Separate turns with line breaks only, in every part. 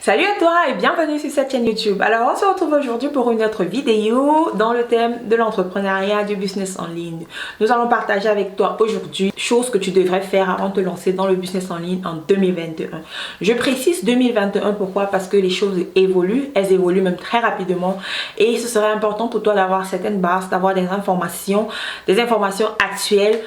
Salut à toi et bienvenue sur cette chaîne YouTube. Alors on se retrouve aujourd'hui pour une autre vidéo dans le thème de l'entrepreneuriat, du business en ligne. Nous allons partager avec toi aujourd'hui choses que tu devrais faire avant de te lancer dans le business en ligne en 2021. Je précise 2021 pourquoi? Parce que les choses évoluent, elles évoluent même très rapidement et ce serait important pour toi d'avoir certaines bases, d'avoir des informations actuelles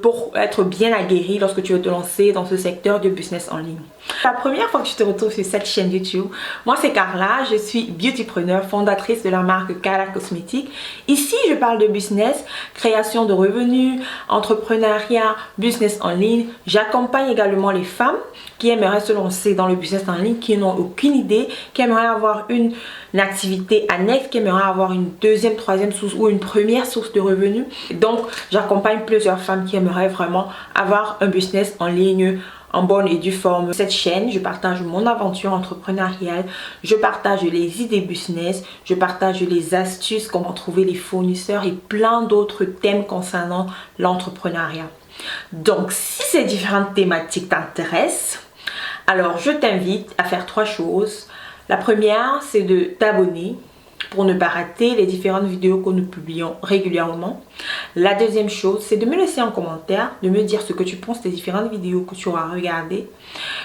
pour être bien aguerri lorsque tu veux te lancer dans ce secteur de business en ligne. La première fois que je te retrouve sur cette chaîne YouTube, moi c'est Carla, je suis beautypreneur, fondatrice de la marque Carla Cosmétiques. Ici je parle de business, création de revenus, entrepreneuriat, business en ligne. J'accompagne également les femmes qui aimeraient se lancer dans le business en ligne, qui n'ont aucune idée, qui aimeraient avoir une activité annexe, qui aimeraient avoir une deuxième, troisième source ou une première source de revenus. Donc j'accompagne plusieurs femmes qui aimeraient vraiment avoir un business en ligne en bonne et due forme. Cette chaîne, je partage mon aventure entrepreneuriale, je partage les idées business, je partage les astuces, comment trouver les fournisseurs et plein d'autres thèmes concernant l'entrepreneuriat. Donc, si ces différentes thématiques t'intéressent, alors je t'invite à faire 3 choses. La première, c'est de t'abonner pour ne pas rater les différentes vidéos que nous publions régulièrement. La deuxième chose, c'est de me laisser un commentaire, de me dire ce que tu penses des différentes vidéos que tu auras regardées.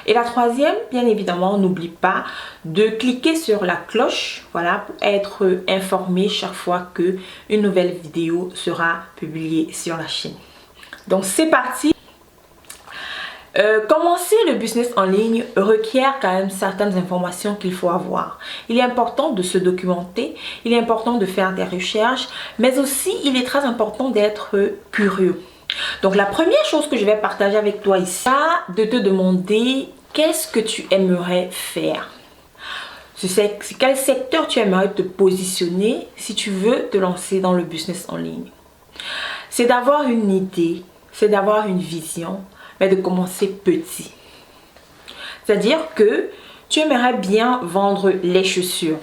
Et la troisième, bien évidemment, n'oublie pas de cliquer sur la cloche, voilà, pour être informé chaque fois que une nouvelle vidéo sera publiée sur la chaîne. Donc c'est parti. Commencer le business en ligne requiert quand même certaines informations qu'il faut avoir. Il est important de se documenter, il est important de faire des recherches, mais aussi il est très important d'être curieux. Donc la première chose que je vais partager avec toi ici, c'est de te demander qu'est-ce que tu aimerais faire. Quel secteur tu aimerais te positionner si tu veux te lancer dans le business en ligne. C'est d'avoir une idée, c'est d'avoir une vision, mais de commencer petit. C'est-à-dire que tu aimerais bien vendre les chaussures.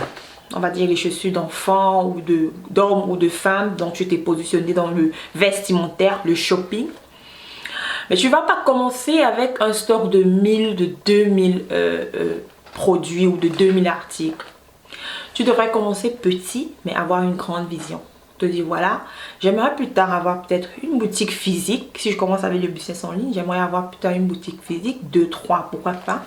On va dire les chaussures d'enfants ou d'hommes ou de femmes, dont tu t'es positionné dans le vestimentaire, le shopping. Mais tu ne vas pas commencer avec un stock de 1000, de 2000 produits ou de 2000 articles. Tu devrais commencer petit, mais avoir une grande vision. Te dire voilà, j'aimerais plus tard avoir peut-être une boutique physique. Si je commence avec le business en ligne, j'aimerais avoir plus tard une boutique physique, 2, 3, pourquoi pas.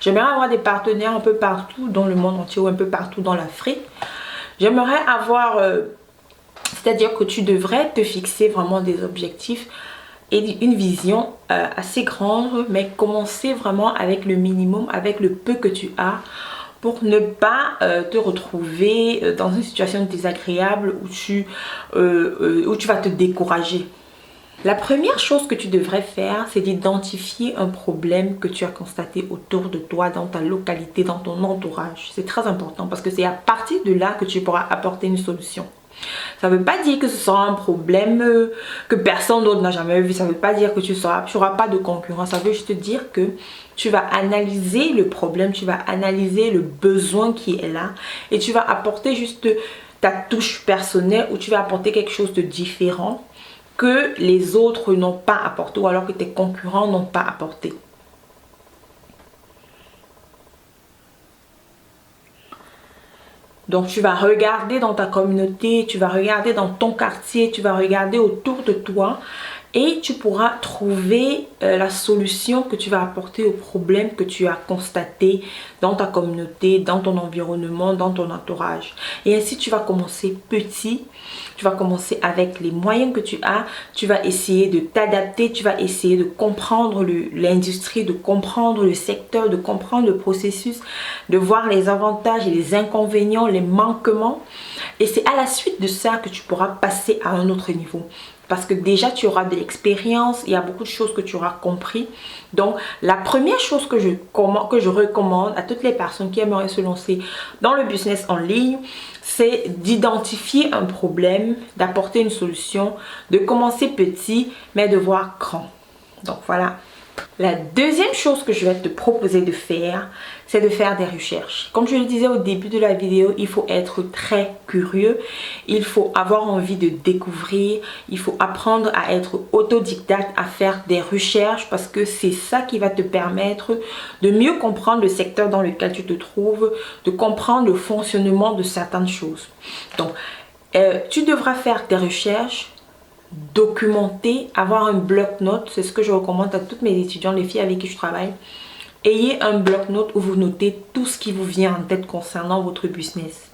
J'aimerais avoir des partenaires un peu partout dans le monde entier ou un peu partout dans l'Afrique. J'aimerais avoir, c'est-à-dire que tu devrais te fixer vraiment des objectifs et une vision assez grande, mais commencer vraiment avec le minimum, avec le peu que tu as, pour ne pas te retrouver dans une situation désagréable où tu vas te décourager. La première chose que tu devrais faire, c'est d'identifier un problème que tu as constaté autour de toi, dans ta localité, dans ton entourage. C'est très important parce que c'est à partir de là que tu pourras apporter une solution. Ça ne veut pas dire que ce sera un problème que personne d'autre n'a jamais vu. Ça ne veut pas dire que tu n'auras pas de concurrence. Ça veut juste dire que tu vas analyser le problème, tu vas analyser le besoin qui est là et tu vas apporter juste ta touche personnelle ou tu vas apporter quelque chose de différent que les autres n'ont pas apporté ou alors que tes concurrents n'ont pas apporté. Donc tu vas regarder dans ta communauté, tu vas regarder dans ton quartier, tu vas regarder autour de toi et tu pourras trouver la solution que tu vas apporter au problème que tu as constaté dans ta communauté, dans ton environnement, dans ton entourage. Et ainsi tu vas commencer petit, tu vas commencer avec les moyens que tu as, tu vas essayer de t'adapter, tu vas essayer de comprendre l'industrie, de comprendre le secteur, de comprendre le processus, de voir les avantages et les inconvénients, les manquements. Et c'est à la suite de ça que tu pourras passer à un autre niveau. Parce que déjà tu auras de l'expérience, il y a beaucoup de choses que tu auras compris. Donc la première chose que je recommande à toutes les personnes qui aimeraient se lancer dans le business en ligne, c'est d'identifier un problème, d'apporter une solution, de commencer petit mais de voir grand. Donc voilà, La deuxième chose que je vais te proposer de faire, c'est de faire des recherches. Comme je le disais au début de la vidéo, il faut être très curieux, il faut avoir envie de découvrir, il faut apprendre à être autodidacte, à faire des recherches parce que c'est ça qui va te permettre de mieux comprendre le secteur dans lequel tu te trouves, de comprendre le fonctionnement de certaines choses. Donc, tu devras faire des recherches, documenter, avoir un bloc-notes, c'est ce que je recommande à toutes mes étudiants, les filles avec qui je travaille. Ayez un bloc-notes où vous notez tout ce qui vous vient en tête concernant votre business.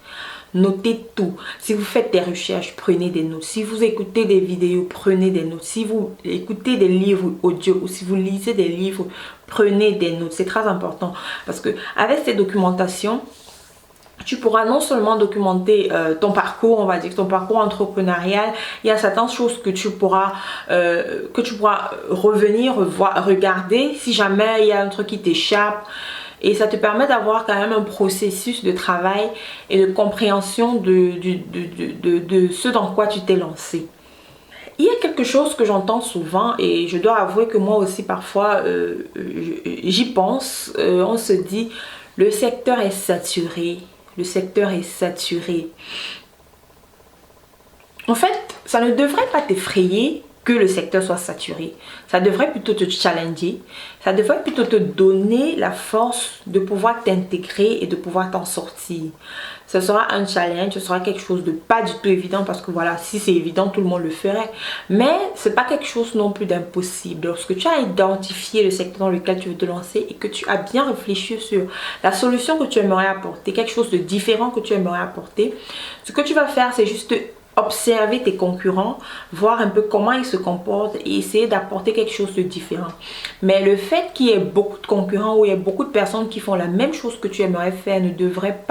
Notez tout. Si vous faites des recherches, prenez des notes. Si vous écoutez des vidéos, prenez des notes. Si vous écoutez des livres audio ou si vous lisez des livres, prenez des notes. C'est très important parce que avec ces documentations, tu pourras non seulement documenter ton parcours, on va dire ton parcours entrepreneurial, il y a certaines choses que tu pourras revenir, regarder si jamais il y a un truc qui t'échappe. Et ça te permet d'avoir quand même un processus de travail et de compréhension de ce dans quoi tu t'es lancé. Il y a quelque chose que j'entends souvent et je dois avouer que moi aussi parfois j'y pense. On se dit le secteur est saturé. Le secteur est saturé. En fait, ça ne devrait pas t'effrayer que le secteur soit saturé. Ça devrait plutôt te challenger. Ça devrait plutôt te donner la force de pouvoir t'intégrer et de pouvoir t'en sortir. Ce sera un challenge, ce sera quelque chose de pas du tout évident parce que voilà, si c'est évident, tout le monde le ferait. Mais ce n'est pas quelque chose non plus d'impossible. Lorsque tu as identifié le secteur dans lequel tu veux te lancer et que tu as bien réfléchi sur la solution que tu aimerais apporter, quelque chose de différent que tu aimerais apporter, ce que tu vas faire, c'est juste observer tes concurrents, voir un peu comment ils se comportent et essayer d'apporter quelque chose de différent. Mais le fait qu'il y ait beaucoup de concurrents ou il y ait beaucoup de personnes qui font la même chose que tu aimerais faire ne devrait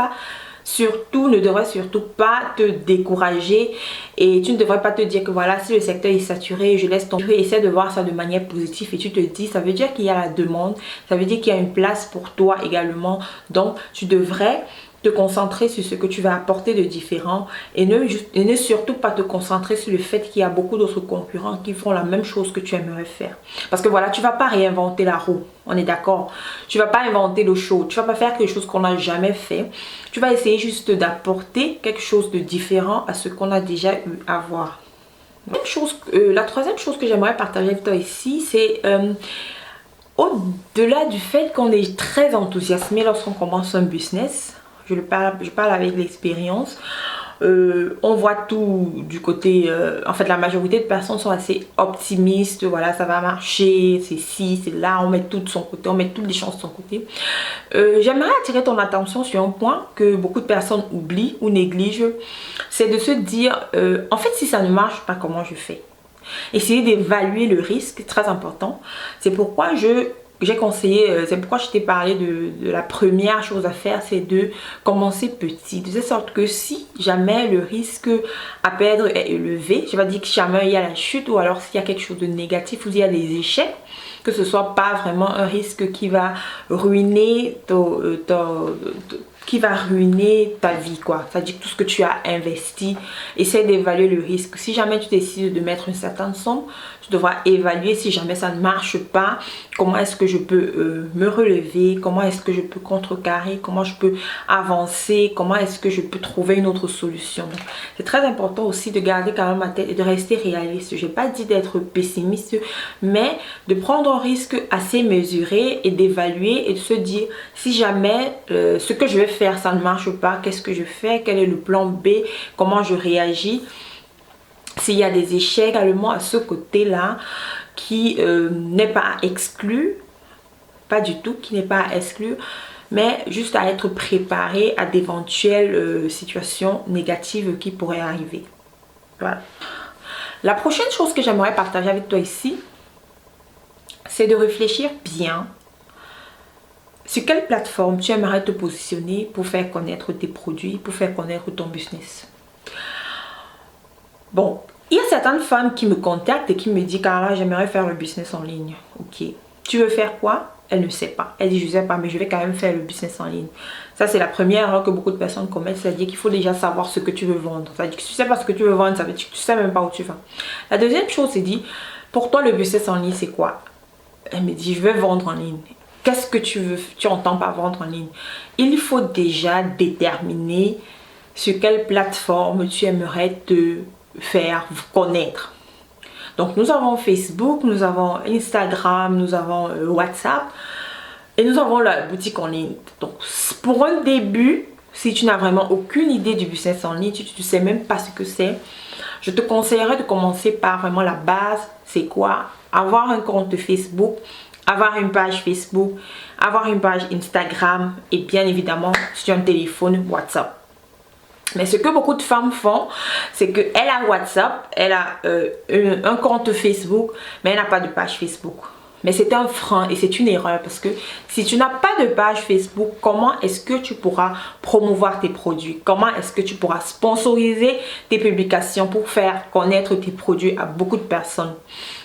surtout pas te décourager et tu ne devrais pas te dire que voilà, si le secteur est saturé, je laisse tomber. Essaie de voir ça de manière positive et tu te dis, ça veut dire qu'il y a la demande, ça veut dire qu'il y a une place pour toi également. Donc, tu devrais te concentrer sur ce que tu vas apporter de différent et ne surtout pas te concentrer sur le fait qu'il y a beaucoup d'autres concurrents qui font la même chose que tu aimerais faire. Parce que voilà, tu ne vas pas réinventer la roue, on est d'accord. Tu ne vas pas inventer l'eau chaude, tu ne vas pas faire quelque chose qu'on n'a jamais fait. Tu vas essayer juste d'apporter quelque chose de différent à ce qu'on a déjà eu à voir. La troisième chose que j'aimerais partager avec toi ici, c'est au-delà du fait qu'on est très enthousiasmé lorsqu'on commence un business. Je parle avec l'expérience. On voit tout du côté... en fait, la majorité de personnes sont assez optimistes. Voilà, ça va marcher, c'est ci, c'est là. On met tout de son côté, on met toutes les chances de son côté. J'aimerais attirer ton attention sur un point que beaucoup de personnes oublient ou négligent. C'est de se dire, en fait, si ça ne marche pas, comment je fais? Essayer d'évaluer le risque, très important. C'est pourquoi j'ai conseillé, c'est pourquoi je t'ai parlé de la première chose à faire, c'est de commencer petit. De sorte que si jamais le risque à perdre est élevé, je vais dire que jamais il y a la chute ou alors s'il y a quelque chose de négatif ou s'il y a des échecs, que ce soit pas vraiment un risque qui va ruiner ta vie, quoi. C'est-à-dire tout ce que tu as investi, essaie d'évaluer le risque. Si jamais tu décides de mettre une certaine somme, tu devras évaluer si jamais ça ne marche pas, comment est-ce que je peux me relever, comment est-ce que je peux contrecarrer, comment je peux avancer, comment est-ce que je peux trouver une autre solution. C'est très important aussi de garder quand même ma tête et de rester réaliste. Je n'ai pas dit d'être pessimiste, mais de prendre un risque assez mesuré et d'évaluer et de se dire si jamais ce que je vais faire ça ne marche pas, qu'est-ce que je fais, quel est le plan B, comment je réagis. S'il y a des échecs également à ce côté-là qui n'est pas exclu, pas du tout, qui n'est pas exclu, mais juste à être préparé à d'éventuelles situations négatives qui pourraient arriver. Voilà. La prochaine chose que j'aimerais partager avec toi ici, c'est de réfléchir bien sur quelle plateforme tu aimerais te positionner pour faire connaître tes produits, pour faire connaître ton business. Bon, il y a certaines femmes qui me contactent et qui me disent Carla, j'aimerais faire le business en ligne. Ok. Tu veux faire quoi? Elle ne sait pas. Elle dit je ne sais pas, mais je vais quand même faire le business en ligne. Ça, c'est la première erreur que beaucoup de personnes commettent. C'est-à-dire qu'il faut déjà savoir ce que tu veux vendre. C'est-à-dire que si tu ne sais pas ce que tu veux vendre, ça veut dire que tu ne sais même pas où tu vas. La deuxième chose, c'est dit pour toi, le business en ligne, c'est quoi? Elle me dit, je veux vendre en ligne. Qu'est-ce que tu entends par vendre en ligne? Il faut déjà déterminer sur quelle plateforme tu aimerais te faire connaître. Donc nous avons Facebook, nous avons Instagram, nous avons WhatsApp et nous avons la boutique en ligne. Donc pour un début, si tu n'as vraiment aucune idée du business en ligne, tu ne sais même pas ce que c'est, je te conseillerais de commencer par vraiment la base. C'est quoi? Avoir un compte Facebook, avoir une page Facebook, avoir une page Instagram et bien évidemment sur un téléphone WhatsApp. Mais ce que beaucoup de femmes font, c'est qu'elle a WhatsApp, elle a un compte Facebook, mais elle n'a pas de page Facebook. Mais c'est un frein et c'est une erreur parce que si tu n'as pas de page Facebook, comment est-ce que tu pourras promouvoir tes produits? Comment est-ce que tu pourras sponsoriser tes publications pour faire connaître tes produits à beaucoup de personnes?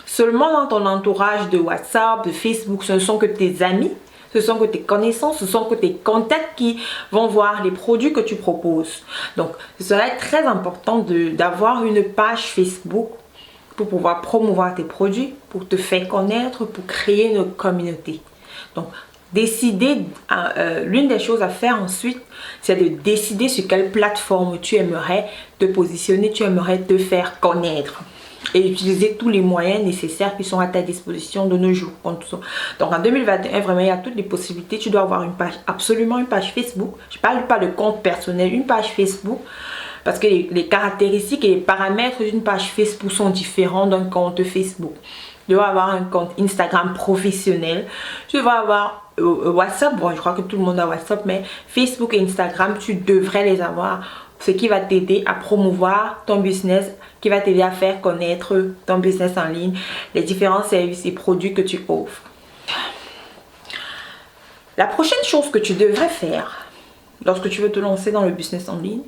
Seulement dans ton entourage de WhatsApp, de Facebook, ce ne sont que tes amis, ce sont que tes connaissances, ce sont que tes contacts qui vont voir les produits que tu proposes. Donc, ce serait très important d'avoir une page Facebook pour pouvoir promouvoir tes produits, pour te faire connaître, pour créer une communauté. Donc, l'une des choses à faire ensuite, c'est de décider sur quelle plateforme tu aimerais te positionner, tu aimerais te faire connaître. Et utiliser tous les moyens nécessaires qui sont à ta disposition de nos jours. Donc en 2021, vraiment, il y a toutes les possibilités. Tu dois avoir une page, absolument une page Facebook. Je ne parle pas de compte personnel, une page Facebook. Parce que les caractéristiques et les paramètres d'une page Facebook sont différents d'un compte Facebook. Tu dois avoir un compte Instagram professionnel. Tu dois avoir WhatsApp. Bon, je crois que tout le monde a WhatsApp, mais Facebook et Instagram, tu devrais les avoir. Ce qui va t'aider à promouvoir ton business, qui va t'aider à faire connaître ton business en ligne, les différents services et produits que tu offres. La prochaine chose que tu devrais faire lorsque tu veux te lancer dans le business en ligne,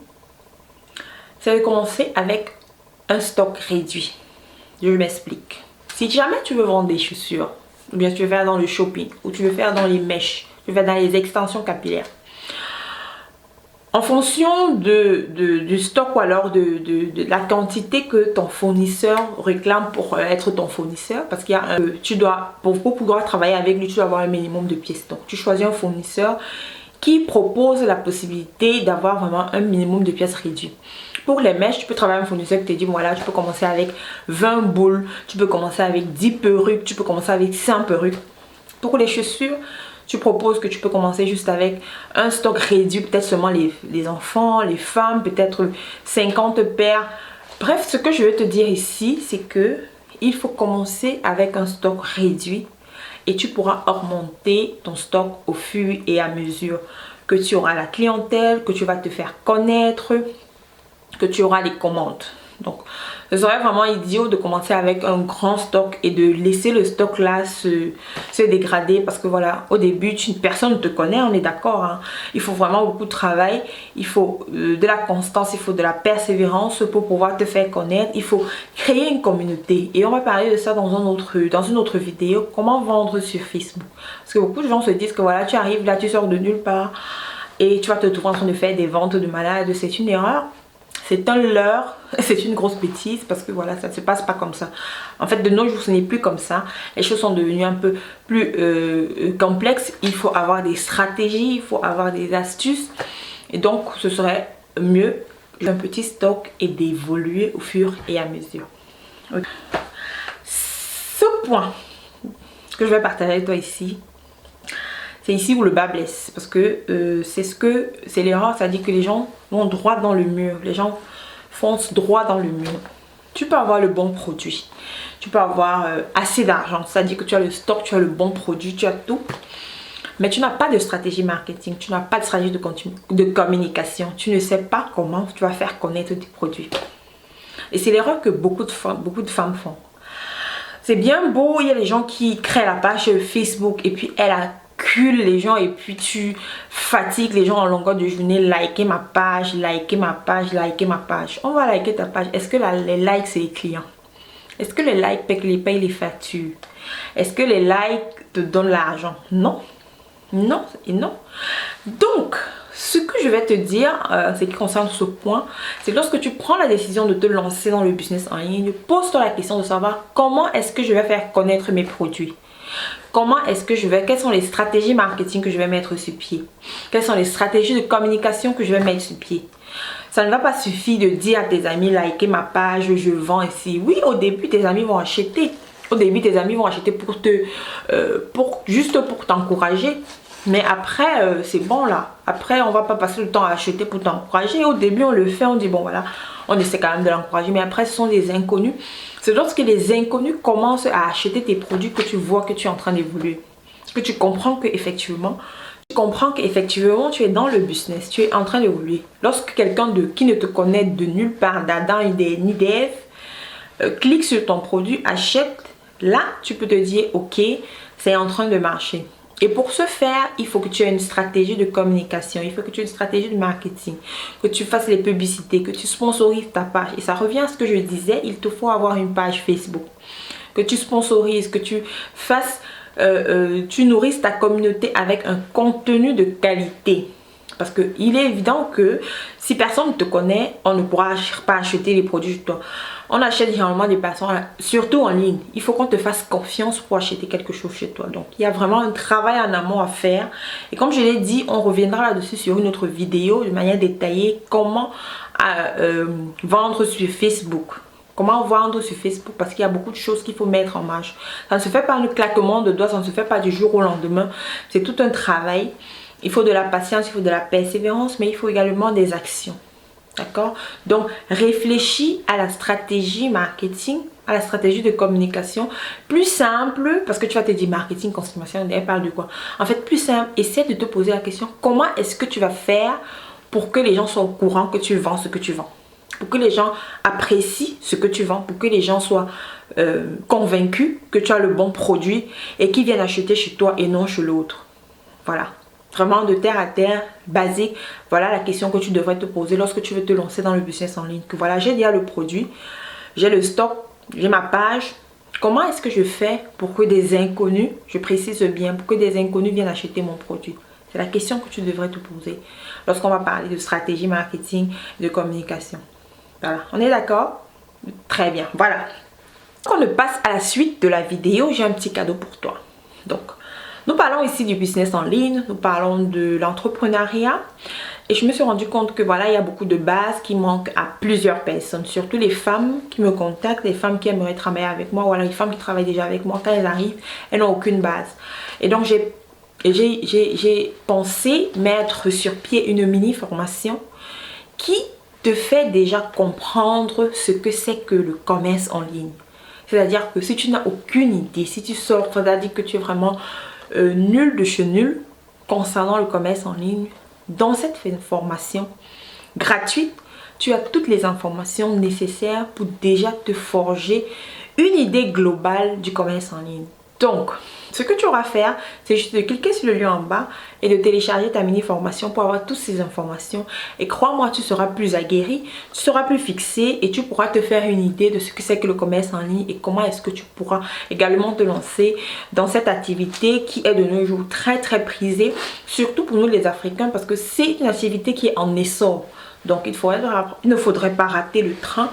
c'est de commencer avec un stock réduit. Je m'explique. Si jamais tu veux vendre des chaussures, ou bien tu veux faire dans le shopping, ou tu veux faire dans les mèches, tu veux faire dans les extensions capillaires, en fonction du stock ou alors de la quantité que ton fournisseur réclame pour être ton fournisseur, parce qu'il y a pour pouvoir travailler avec lui, tu dois avoir un minimum de pièces. Donc tu choisis un fournisseur qui propose la possibilité d'avoir vraiment un minimum de pièces réduit. Pour les mèches, tu peux travailler avec un fournisseur qui te dit, voilà, tu peux commencer avec 20 boules, tu peux commencer avec 10 perruques, tu peux commencer avec 100 perruques. Pour les chaussures, tu proposes que tu peux commencer juste avec un stock réduit, peut-être seulement les enfants, les femmes, peut-être 50 paires. Bref, ce que je veux te dire ici, c'est que il faut commencer avec un stock réduit et tu pourras augmenter ton stock au fur et à mesure que tu auras la clientèle, que tu vas te faire connaître, que tu auras les commandes. Donc, ce serait vraiment idiot de commencer avec un grand stock et de laisser le stock là se dégrader parce que voilà, au début, personne ne te connaît, on est d'accord, hein. Il faut vraiment beaucoup de travail, il faut de la constance, il faut de la persévérance pour pouvoir te faire connaître, il faut créer une communauté. Et on va parler de ça dans une autre vidéo, comment vendre sur Facebook. Parce que beaucoup de gens se disent que voilà, tu arrives là, tu sors de nulle part et tu vas te trouver en train de faire des ventes de malades, c'est une erreur. C'est un leurre, c'est une grosse bêtise parce que voilà, ça ne se passe pas comme ça. En fait, de nos jours, ce n'est plus comme ça. Les choses sont devenues un peu plus complexes. Il faut avoir des stratégies, il faut avoir des astuces. Et donc, ce serait mieux d'un petit stock et d'évoluer au fur et à mesure. Okay. Ce point que je vais partager avec toi ici, c'est ici où le bas blesse parce que c'est l'erreur, ça dit que les gens vont droit dans le mur, les gens foncent droit dans le mur. Tu peux avoir le bon produit, tu peux avoir assez d'argent, ça dit que tu as le stock, tu as le bon produit, tu as tout, mais tu n'as pas de stratégie marketing, tu n'as pas de stratégie de communication, tu ne sais pas comment tu vas faire connaître tes produits. Et c'est l'erreur que beaucoup de femmes font. C'est bien beau, il y a les gens qui créent la page Facebook et puis elle accule les gens et puis tu fatigues les gens en longueur de journée. Likez ma page, likez ma page, likez ma page. On va liker ta page. Est-ce que les likes c'est les clients? Est-ce que les likes payent les factures? Est-ce que les likes te donnent l'argent? Non. Non et non. Donc, ce que je vais te dire, ce qui concerne ce point, c'est que lorsque tu prends la décision de te lancer dans le business en ligne, pose-toi la question de savoir comment est-ce que je vais faire connaître mes produits. comment est-ce que quelles sont les stratégies marketing que je vais mettre sur pied? Quelles sont les stratégies de communication que je vais mettre sur pied? Ça ne va pas suffire de dire à tes amis, likez ma page, je vends ici. Oui, au début, tes amis vont acheter. Au début, tes amis vont acheter juste pour t'encourager. Mais après, c'est bon là. Après, on va pas passer le temps à acheter pour t'encourager. Au début, on le fait, on dit bon voilà, on essaie quand même de l'encourager. Mais après, ce sont des inconnus. C'est lorsque les inconnus commencent à acheter tes produits que tu vois que tu es en train d'évoluer. Que tu comprends qu'effectivement, tu es dans le business, tu es en train d'évoluer. Lorsque quelqu'un qui ne te connaît de nulle part, d'Adam ni d'Ève, clique sur ton produit, achète, là, tu peux te dire, ok, c'est en train de marcher. Et pour ce faire, il faut que tu aies une stratégie de communication, il faut que tu aies une stratégie de marketing, que tu fasses les publicités, que tu sponsorises ta page. Et ça revient à ce que je disais, il te faut avoir une page Facebook, que tu sponsorises, que tu fasses, tu nourrisses ta communauté avec un contenu de qualité. Parce qu'il est évident que si personne ne te connaît, on ne pourra pas acheter les produits de toi. On achète généralement des personnes, surtout en ligne. Il faut qu'on te fasse confiance pour acheter quelque chose chez toi. Donc, il y a vraiment un travail en amont à faire. Et comme je l'ai dit, on reviendra là-dessus sur une autre vidéo de manière détaillée. Comment vendre sur Facebook. Comment vendre sur Facebook, parce qu'il y a beaucoup de choses qu'il faut mettre en marche. Ça ne se fait pas un claquement de doigts, ça ne se fait pas du jour au lendemain. C'est tout un travail. Il faut de la patience, il faut de la persévérance, mais il faut également des actions. D'accord? Donc, réfléchis à la stratégie marketing, à la stratégie de communication. Plus simple, parce que tu vas te dire marketing, consommation, elle parle de quoi? En fait, plus simple, essaie de te poser la question, comment est-ce que tu vas faire pour que les gens soient au courant que tu vends ce que tu vends? Pour que les gens apprécient ce que tu vends, pour que les gens soient convaincus que tu as le bon produit et qu'ils viennent acheter chez toi et non chez l'autre. Voilà. Vraiment de terre à terre, basique. Voilà la question que tu devrais te poser lorsque tu veux te lancer dans le business en ligne. Que voilà, j'ai déjà le produit, j'ai le stock, j'ai ma page. Comment est-ce que je fais pour que des inconnus, je précise bien, pour que des inconnus viennent acheter mon produit? C'est la question que tu devrais te poser lorsqu'on va parler de stratégie marketing, de communication. Voilà, on est d'accord? Très bien, voilà. Quand on passe à la suite de la vidéo, j'ai un petit cadeau pour toi. Donc, nous parlons ici du business en ligne, nous parlons de l'entrepreneuriat. Et je me suis rendu compte que voilà, il y a beaucoup de bases qui manquent à plusieurs personnes. Surtout les femmes qui me contactent, les femmes qui aimeraient travailler avec moi. Voilà, les femmes qui travaillent déjà avec moi, quand elles arrivent, elles n'ont aucune base. Et donc, j'ai pensé mettre sur pied une mini formation qui te fait déjà comprendre ce que c'est que le commerce en ligne. C'est-à-dire que si tu n'as aucune idée, si tu sors, c'est-à-dire que tu es vraiment nul de chez nul concernant le commerce en ligne, dans cette formation gratuite, tu as toutes les informations nécessaires pour déjà te forger une idée globale du commerce en ligne. Donc, ce que tu auras à faire, c'est juste de cliquer sur le lien en bas et de télécharger ta mini-formation pour avoir toutes ces informations. Et crois-moi, tu seras plus aguerri, tu seras plus fixé et tu pourras te faire une idée de ce que c'est que le commerce en ligne et comment est-ce que tu pourras également te lancer dans cette activité qui est de nos jours très très prisée, surtout pour nous les Africains parce que c'est une activité qui est en essor. Donc, il ne faudrait pas rater le train.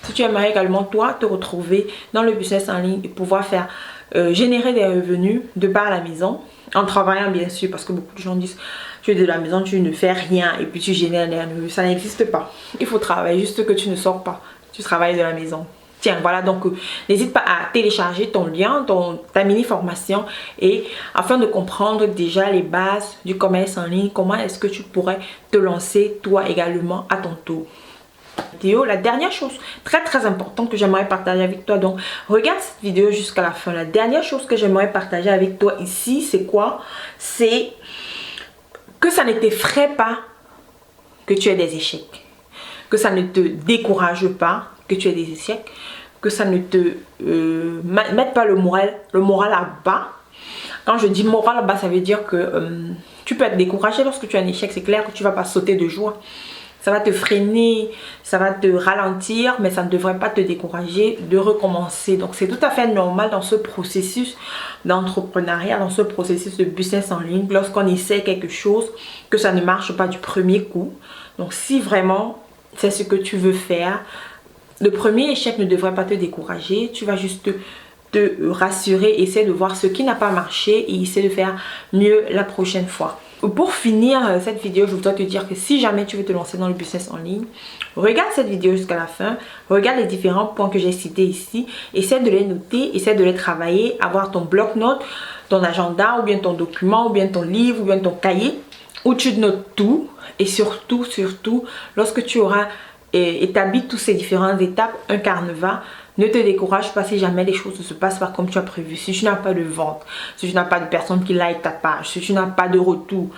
Si tu aimerais également, toi, te retrouver dans le business en ligne et pouvoir faire générer des revenus de par la maison, en travaillant bien sûr, parce que beaucoup de gens disent tu es de la maison, tu ne fais rien et puis tu génères des revenus. Ça n'existe pas. Il faut travailler, juste que tu ne sors pas. Tu travailles de la maison. Tiens, voilà, donc n'hésite pas à télécharger ton lien, ta mini-formation et afin de comprendre déjà les bases du commerce en ligne, comment est-ce que tu pourrais te lancer toi également à ton tour. La dernière chose très très importante que j'aimerais partager avec toi, donc regarde cette vidéo jusqu'à la fin. La dernière chose que j'aimerais partager avec toi ici, c'est quoi? C'est que ça ne t'effraie pas que tu aies des échecs, que ça ne te décourage pas que tu aies des échecs, que ça ne te mette pas le moral à bas. Quand je dis moral à bas, ça veut dire que tu peux être découragé lorsque tu as un échec. C'est clair que tu ne vas pas sauter de joie. Ça va te freiner, ça va te ralentir, mais ça ne devrait pas te décourager de recommencer. Donc, c'est tout à fait normal dans ce processus d'entrepreneuriat, dans ce processus de business en ligne, lorsqu'on essaie quelque chose, que ça ne marche pas du premier coup. Donc, si vraiment c'est ce que tu veux faire, le premier échec ne devrait pas te décourager. Tu vas juste te rassurer, essaie de voir ce qui n'a pas marché et essaie de faire mieux la prochaine fois. Pour finir cette vidéo, je voudrais te dire que si jamais tu veux te lancer dans le business en ligne, regarde cette vidéo jusqu'à la fin, regarde les différents points que j'ai cités ici, essaie de les noter, essaie de les travailler, avoir ton bloc-notes, ton agenda ou bien ton document ou bien ton livre ou bien ton cahier où tu notes tout et surtout, lorsque tu auras établi toutes ces différentes étapes, un carnet, ne te décourage pas si jamais les choses ne se passent pas comme tu as prévu. Si tu n'as pas de vente, si tu n'as pas de personne qui like ta page, si tu n'as pas de retour,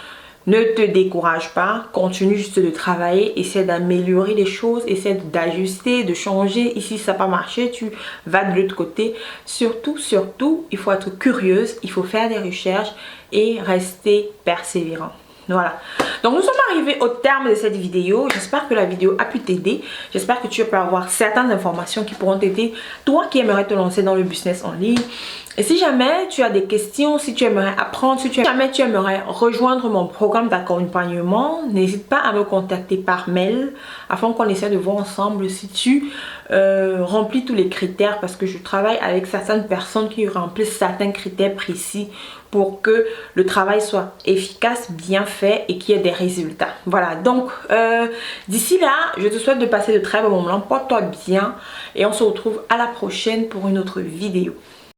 ne te décourage pas. Continue juste de travailler, essaie d'améliorer les choses, essaie d'ajuster, de changer. Ici, ça n'a pas marché, tu vas de l'autre côté. Surtout, il faut être curieuse, il faut faire des recherches et rester persévérant. Voilà, donc nous sommes arrivés au terme de cette vidéo. J'espère que la vidéo a pu t'aider. J'espère que tu peux avoir certaines informations qui pourront t'aider, toi qui aimerais te lancer dans le business en ligne. Et si jamais tu as des questions, si tu aimerais apprendre, si jamais tu aimerais rejoindre mon programme d'accompagnement, n'hésite pas à me contacter par mail afin qu'on essaie de voir ensemble si tu remplis tous les critères, parce que je travaille avec certaines personnes qui remplissent certains critères précis pour que le travail soit efficace, bien fait et qu'il y ait des résultats. Voilà, donc d'ici là, je te souhaite de passer de très bons moments. Porte-toi bien et on se retrouve à la prochaine pour une autre vidéo.